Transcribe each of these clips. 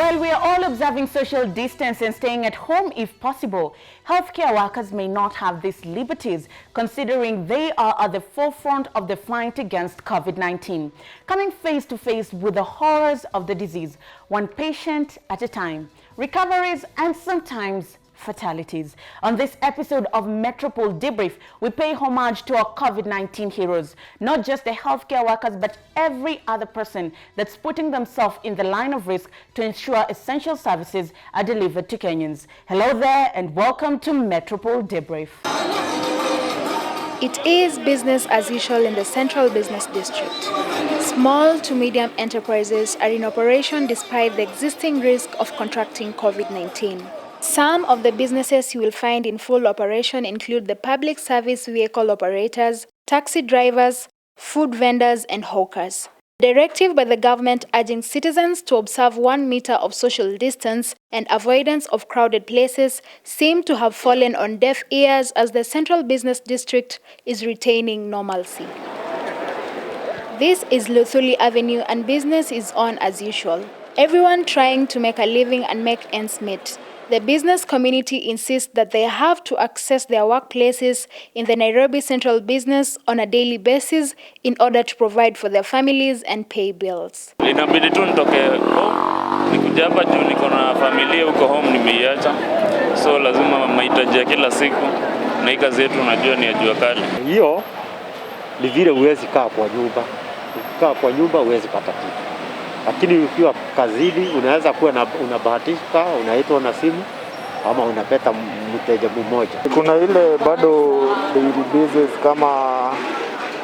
While we are all observing social distance and staying at home if possible, healthcare workers may not have these liberties, considering they are at the forefront of the fight against COVID-19, coming face to face with the horrors of the disease, one patient at a time, recoveries and sometimes fatalities. On this episode of Metropole Debrief, we pay homage to our COVID-19 heroes, not just the healthcare workers, but every other person that's putting themselves in the line of risk to ensure essential services are delivered to Kenyans. Hello there and welcome to Metropole Debrief. It is business as usual in the Central Business District. Small to medium enterprises are in operation despite the existing risk of contracting COVID-19. Some of the businesses you will find in full operation include the public service vehicle operators, taxi drivers, food vendors, and hawkers. Directive by the government urging citizens to observe 1 meter of social distance and avoidance of crowded places seem to have fallen on deaf ears as the Central Business District is retaining normalcy. This is Luthuli Avenue and business is on as usual. Everyone trying to make a living and make ends meet. The business community insists that they have to access their workplaces in the Nairobi Central Business on a daily basis in order to provide for their families and pay bills. Inabidi tu nitoke home, nikuja hapa juu niko na familia huko home nimeiacha. So lazima mahitaji ya kila siku na hii kazi yetu unajua ni ya jua kali. Hiyo ni vile huwezi kaa kwa nyumba. Ukikaa kwa nyumba huwezi pata kitu. Lakini ukiwa kazini unaweza kuwa unabahatika, unaitwa na simu ama unapata mteja mmoja. Kuna ile bado daily business kama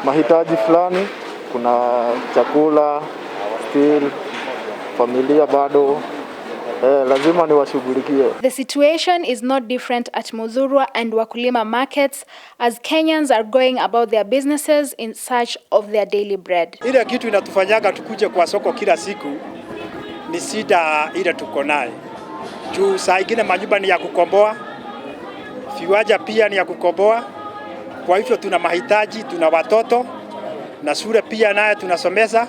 mahitaji fulani, kuna chakula, still familia bado lazima niwashughulikie. The situation is not different at Muthurwa and Wakulima markets as Kenyans are going about their businesses in search of their daily bread. Ile kitu inatufanyaga tukuje kwa soko kila siku ni shida ile tuko nayo. Juu saa ingine manyumba ni ya kukomboa, viwanja pia ni ya kukomboa. Kwa hivyo tuna mahitaji, tuna watoto na shule pia naye tunasomeza.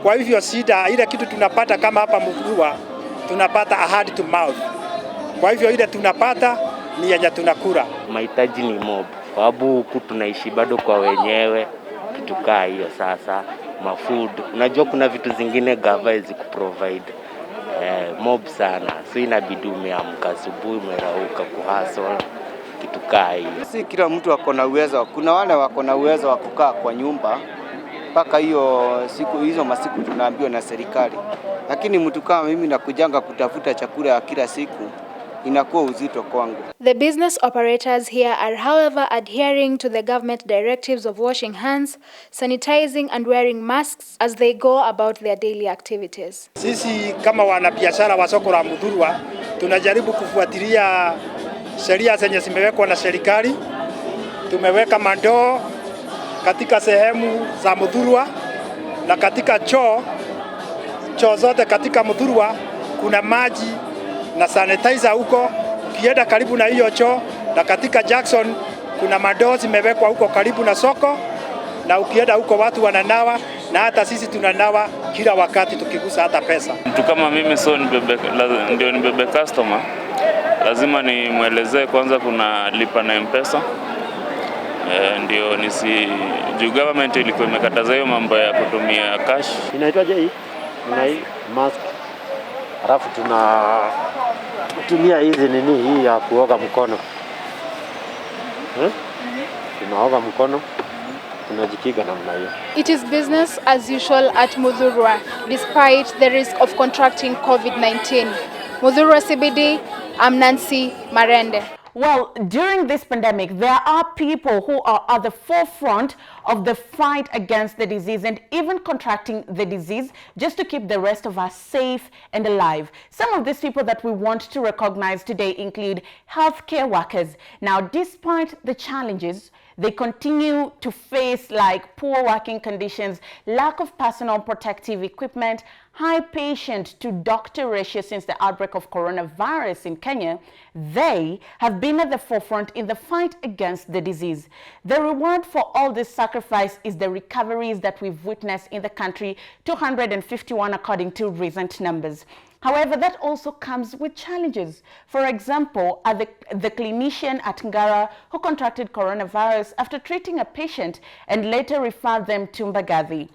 Kwa hivyo shida ile kitu tunapata kama hapa Muthurwa tunapata a hand to mouth. Kwa hivyo ile tunapata ni yenye tunakula. Mahitaji ni mob. Sababu huku tunaishi bado kwa wenyewe. Kitu kaa hiyo sasa, mafood. Unajua kuna vitu zingine government kuprovide. Mob sana. So inabidi umeamka asubuhi umerauka kuhustle. Kitu kaa hiyo. Si kila mtu ako na uwezo. Kuna wale wako na uwezo wa kukaa kwa nyumba. Paka hiyo siku hizo masiku tunaambiwa na serikali. Lakini mtu kama mimi nakujanga kutafuta chakula kila siku inakuwa uzito kwangu. The business operators here are however adhering to the government directives of washing hands, sanitizing and wearing masks as they go about their daily activities. Sisi kama wanabiashara wa soko la Muthurwa tunajaribu kufuatilia sheria zenye zimewekwa na serikali. Tumeweka mandoo katika sehemu za Muthurwa na katika choo zote katika Muthurwa kuna maji na sanitizer huko. Ukienda karibu na hiyo choo na katika Jackson kuna mandoo zimewekwa huko karibu na soko na ukienda huko watu wananawa na hata sisi tunanawa kila wakati tukigusa hata pesa. Mtu kama mimi ndio nibebe customer, lazima nimuelezee kwanza kuna lipa na M-Pesa. Ndio juu government ilikuwa imekataza hiyo mambo ya kutumia cash. Inaitwaje hii? Hii mask. Alafu tunatumia hizi hii ya kuoga mkono. Tunaoga mkono. Tunajikinga namna hiyo. It is business as usual at Muthurwa despite the risk of contracting COVID-19. Muthurwa CBD, I'm Nancy Marende. Well, during this pandemic, there are people who are at the forefront of the fight against the disease and even contracting the disease just to keep the rest of us safe and alive. Some of these people that we want to recognize today include healthcare workers. Now, despite the challenges they continue to face, like poor working conditions, lack of personal protective equipment, high patient to doctor ratio since the outbreak of coronavirus in Kenya, they have been at the forefront in the fight against the disease. The reward for all this sacrifice is the recoveries that we've witnessed in the country, 251 according to recent numbers. However, that also comes with challenges. For example, the clinician at Ngara who contracted coronavirus after treating a patient and later referred them to Mbagathi.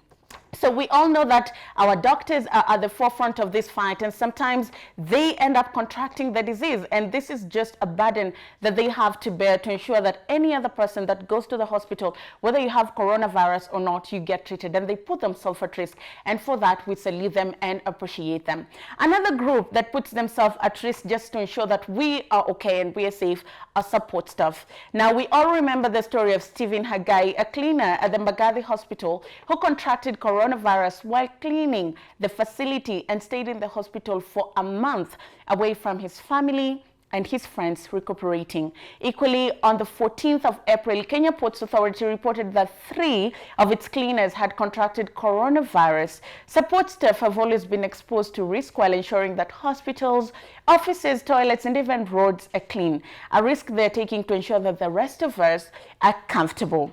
So we all know that our doctors are at the forefront of this fight, and sometimes they end up contracting the disease, and this is just a burden that they have to bear to ensure that any other person that goes to the hospital, whether you have coronavirus or not, you get treated, and they put themselves at risk, and for that we salute them and appreciate them. Another group that puts themselves at risk just to ensure that we are okay and we are safe are support staff. Now, we all remember the story of Stephen Hagai, a cleaner at the Mbagathi hospital who contracted coronavirus while cleaning the facility and stayed in the hospital for a month away from his family and his friends recuperating. Equally, on the 14th of April, Kenya Ports Authority reported that 3 of its cleaners had contracted coronavirus. Support staff have always been exposed to risk while ensuring that hospitals, offices, toilets, and even roads are clean, a risk they're taking to ensure that the rest of us are comfortable.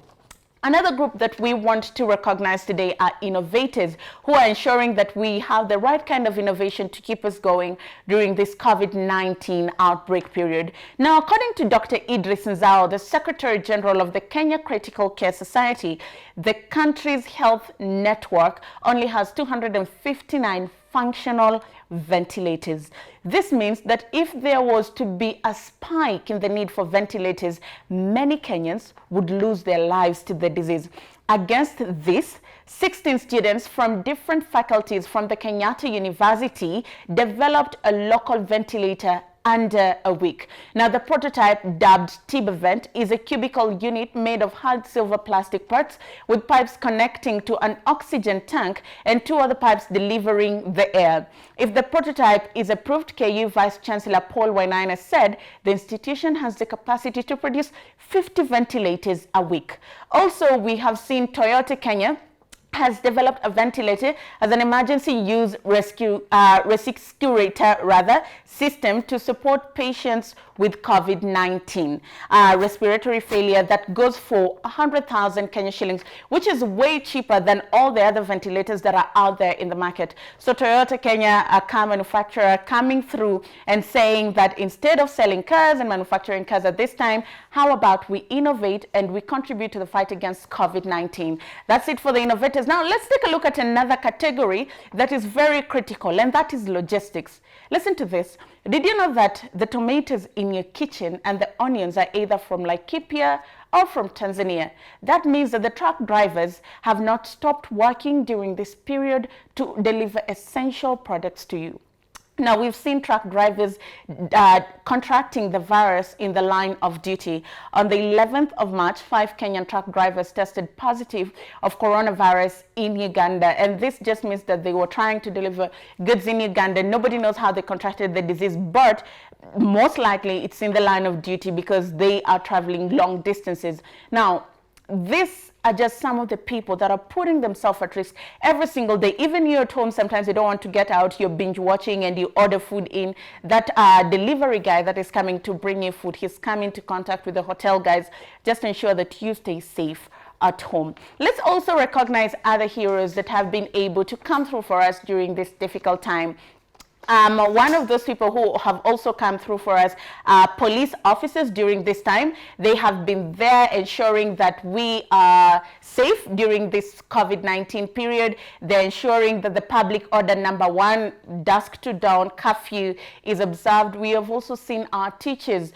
Another group that we want to recognize today are innovators, who are ensuring that we have the right kind of innovation to keep us going during this COVID-19 outbreak period. Now, according to Dr. Idris Nzao, the Secretary General of the Kenya Critical Care Society, the country's health network only has 259 functional ventilators. This means that if there was to be a spike in the need for ventilators, many Kenyans would lose their lives to the disease. Against this, 16 students from different faculties from the Kenyatta University developed a local ventilator under a week. Now, the prototype, dubbed TIBA-Vent, is a cubical unit made of hard silver plastic parts with pipes connecting to an oxygen tank and 2 other pipes delivering the air. If the prototype is approved, KU Vice Chancellor Paul Wainaina said the institution has the capacity to produce 50 ventilators a week. Also, we have seen Toyota Kenya has developed a ventilator as an emergency use respirator system to support patients with COVID-19 respiratory failure that goes for 100,000 Kenya shillings, which is way cheaper than all the other ventilators that are out there in the market. So Toyota Kenya, a car manufacturer, coming through and saying that instead of selling cars and manufacturing cars at this time, how about we innovate and we contribute to the fight against COVID-19? That's it for the innovators. Now, let's take a look at another category that is very critical, and that is logistics. Listen to this. Did you know that the tomatoes in your kitchen and the onions are either from Laikipia or from Tanzania? That means that the truck drivers have not stopped working during this period to deliver essential products to you. Now, we've seen truck drivers contracting the virus in the line of duty. On the 11th of March, 5 Kenyan truck drivers tested positive of coronavirus in Uganda. And this just means that they were trying to deliver goods in Uganda. Nobody knows how they contracted the disease, but most likely it's in the line of duty because they are traveling long distances. Now, this are just some of the people that are putting themselves at risk every single day. Even you at home, sometimes you don't want to get out, you're binge watching and you order food in. That delivery guy that is coming to bring you food, he's come into contact with the hotel guys. Just ensure that you stay safe at home. Let's also recognize other heroes that have been able to come through for us during this difficult time. One of those people who have also come through for us are police officers during this time. They have been there ensuring that we are safe during this COVID-19 period. They're ensuring that the public order number 1, dusk to dawn curfew, is observed. We have also seen our teachers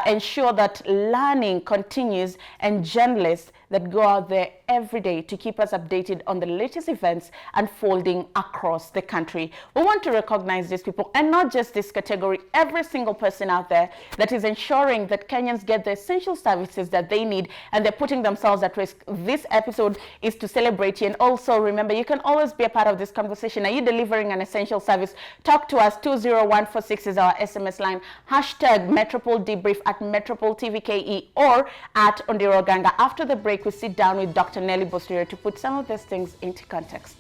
ensure that learning continues, and journalists that go out there every day to keep us updated on the latest events unfolding across the country. We want to recognize these people, and not just this category, every single person out there that is ensuring that Kenyans get the essential services that they need, and they're putting themselves at risk. This episode is to celebrate you. And also remember, you can always be a part of this conversation. Are you delivering an essential service? Talk to us. 20146 is our SMS line. Hashtag Metropole Debrief at Metropole TVKE or at Ondiroganga. After the break, we sit down with Dr. Nelly Bosrio to put some of these things into context.